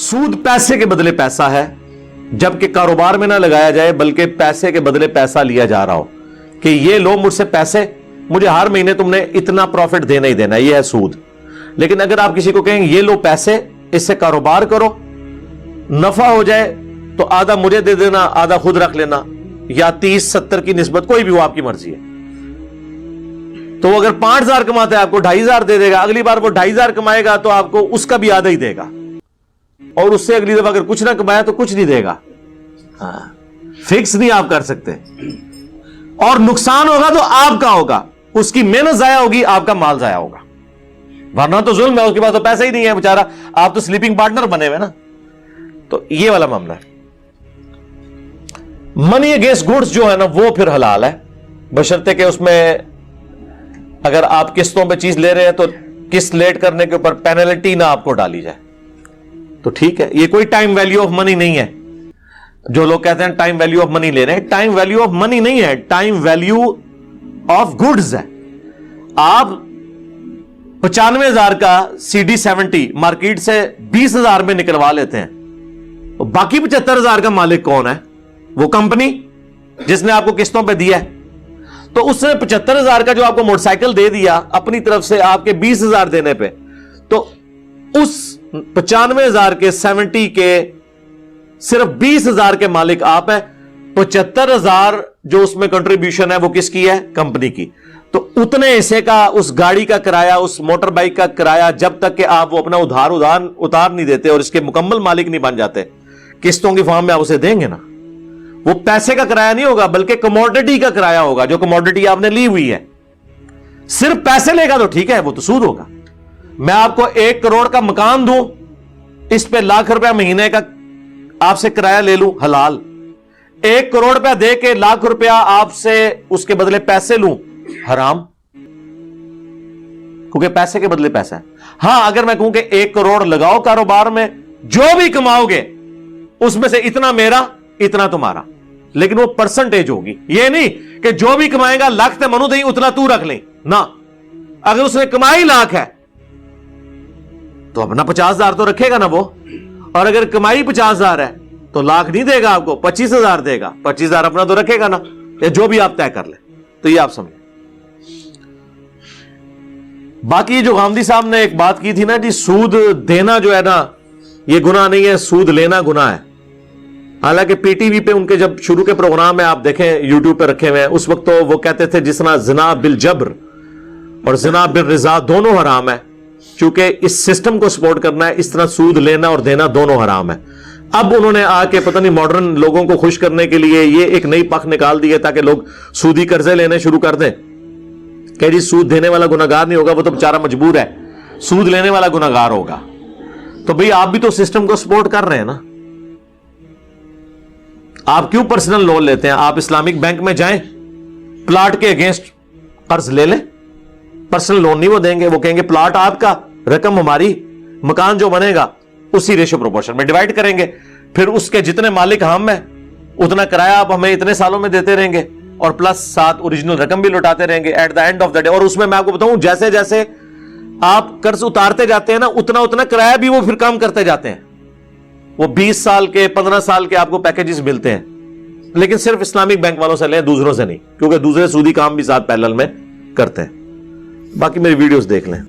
سود پیسے کے بدلے پیسہ ہے، جبکہ کاروبار میں نہ لگایا جائے بلکہ پیسے کے بدلے پیسہ لیا جا رہا ہو کہ یہ لو مجھ سے پیسے، مجھے ہر مہینے تم نے اتنا پروفٹ دینا ہی دینا، یہ ہے سود۔ لیکن اگر آپ کسی کو کہیں یہ لو پیسے، اس سے کاروبار کرو، نفع ہو جائے تو آدھا مجھے دے دینا، آدھا خود رکھ لینا، یا 30-70 کی نسبت کوئی بھی وہ آپ کی مرضی ہے، تو وہ اگر 5,000 کماتا ہے آپ کو 2,500 دے دے گا، اگلی بار وہ 2,500 کمائے گا تو آپ کو اس کا بھی آدھا ہی دے گا، اور اس سے اگلی دفعہ اگر کچھ نہ کمایا تو کچھ نہیں دے گا۔ فکس نہیں آپ کر سکتے، اور نقصان ہوگا تو آپ کا ہوگا، اس کی محنت ضائع ہوگی، آپ کا مال ضائع ہوگا، ورنہ تو ظلم ہے، اس کے بعد تو پیسہ ہی نہیں ہے بیچارہ، آپ تو سلیپنگ پارٹنر بنے ہوئے نا۔ تو یہ والا معاملہ ہے۔ منی اگینسٹ گڈس جو ہے نا وہ پھر حلال ہے، بشرطے کہ اس میں اگر آپ قسطوں پہ چیز لے رہے ہیں تو قسط لیٹ کرنے کے اوپر پینلٹی نہ آپ کو ڈالی جائے تو ٹھیک ہے۔ یہ کوئی ٹائم ویلیو آف منی نہیں ہے، جو لوگ کہتے ہیں ٹائم ویلیو آف منی لے رہے ہیں، ٹائم ویلیو آف منی نہیں ہے، ٹائم ویلیو آف گڈز ہے۔ آپ 95,000 کا CD70 مارکیٹ سے 20,000 میں نکلوا لیتے ہیں، باقی 75,000 کا مالک کون ہے؟ وہ کمپنی جس نے آپ کو قسطوں پہ دیا ہے۔ تو اس نے 75,000 کا جو آپ کو موٹر سائیکل دے دیا اپنی طرف سے آپ کے 20,000 دینے پہ، تو اس 95,000 کے 70 کے صرف 20,000 کے مالک آپ ہیں، 75,000 جو اس میں کنٹریبیوشن ہے وہ کس کی ہے؟ کمپنی کی۔ تو اتنے حصے کا اس گاڑی کا کرایہ، اس موٹر بائک کا کرایہ، جب تک کہ آپ وہ اپنا اتار نہیں دیتے اور اس کے مکمل مالک نہیں بن جاتے، قسطوں کی فارم میں آپ اسے دیں گے نا، وہ پیسے کا کرایہ نہیں ہوگا بلکہ کموڈٹی کا کرایہ ہوگا، جو کموڈٹی آپ نے لی ہوئی ہے۔ صرف پیسے لے گا تو ٹھیک ہے، وہ تو سود ہوگا۔ میں آپ کو 1 کروڑ کا مکان دوں، اس پہ لاکھ روپیہ مہینے کا آپ سے کرایہ لے لوں، حلال۔ 1 کروڑ روپیہ دے کے لاکھ روپیہ آپ سے اس کے بدلے پیسے لوں، حرام، کیونکہ پیسے کے بدلے پیسہ ہے۔ ہاں اگر میں کہوں کہ 1 کروڑ لگاؤ کاروبار میں، جو بھی کماؤ گے اس میں سے اتنا میرا اتنا تمہارا، لیکن وہ پرسنٹیج ہوگی، یہ نہیں کہ جو بھی کمائے گا لاکھ تے منو دیں اتنا تو رکھ لیں، نہ۔ اگر اس نے کمائی لاکھ ہے تو اپنا 50,000 تو رکھے گا نا وہ، اور اگر کمائی 50,000 ہے تو لاکھ نہیں دے گا آپ کو، 25,000 دے گا، 25,000 اپنا تو رکھے گا نا، یا جو بھی آپ طے کر لیں۔ تو یہ آپ سمجھیں۔ باقی جو غامدی صاحب نے ایک بات کی تھی نا جی، سود دینا جو ہے نا یہ گناہ نہیں ہے، سود لینا گناہ ہے۔ حالانکہ پی ٹی وی پہ ان کے جب شروع کے پروگرام میں آپ دیکھیں یوٹیوب پہ رکھے ہوئے ہیں، اس وقت تو وہ کہتے تھے جس طرح زنا بالجبر اور زنا بالرضا دونوں حرام ہے، چونکہ اس سسٹم کو سپورٹ کرنا ہے، اس طرح سود لینا اور دینا دونوں حرام ہے۔ اب انہوں نے آ کے پتہ نہیں ماڈرن لوگوں کو خوش کرنے کے لیے یہ ایک نئی پخ نکال دی ہے تاکہ لوگ سودی قرضے لینے شروع کر دیں کہ جی سود دینے والا گناہگار نہیں ہوگا، وہ تو بیچارہ مجبور ہے، سود لینے والا گناہگار ہوگا۔ تو بھئی آپ بھی تو سسٹم کو سپورٹ کر رہے ہیں نا، آپ کیوں پرسنل لون لیتے ہیں؟ آپ اسلامک بینک میں جائیں، پلاٹ کے اگینسٹ قرض لے لیں، پرسنل لون نہیں وہ دیں گے، وہ کہیں گے پلاٹ آپ کا، رقم ہماری، مکان جو بنے گا اسی ریشو پروپورشن میں ڈیوائڈ کریں گے، پھر اس کے جتنے مالک ہم ہیں اتنا کرایہ آپ ہمیں اتنے سالوں میں دیتے رہیں گے، اور پلس ساتھ اوریجنل رقم بھی لوٹاتے رہیں گے at the end of the day. اور اس میں آپ کو بتاؤں جیسے جیسے آپ قرض اتارتے جاتے ہیں نا اتنا اتنا کرایہ بھی وہ پھر کام کرتے جاتے ہیں، وہ 20 سال کے 15 سال کے آپ کو پیکیجز ملتے ہیں، لیکن صرف اسلامک بینک والوں سے لیں، دوسروں سے نہیں، کیونکہ دوسرے سودی کام بھی ساتھ پیرلل میں کرتے ہیں۔ باقی میری ویڈیوز دیکھ لیں۔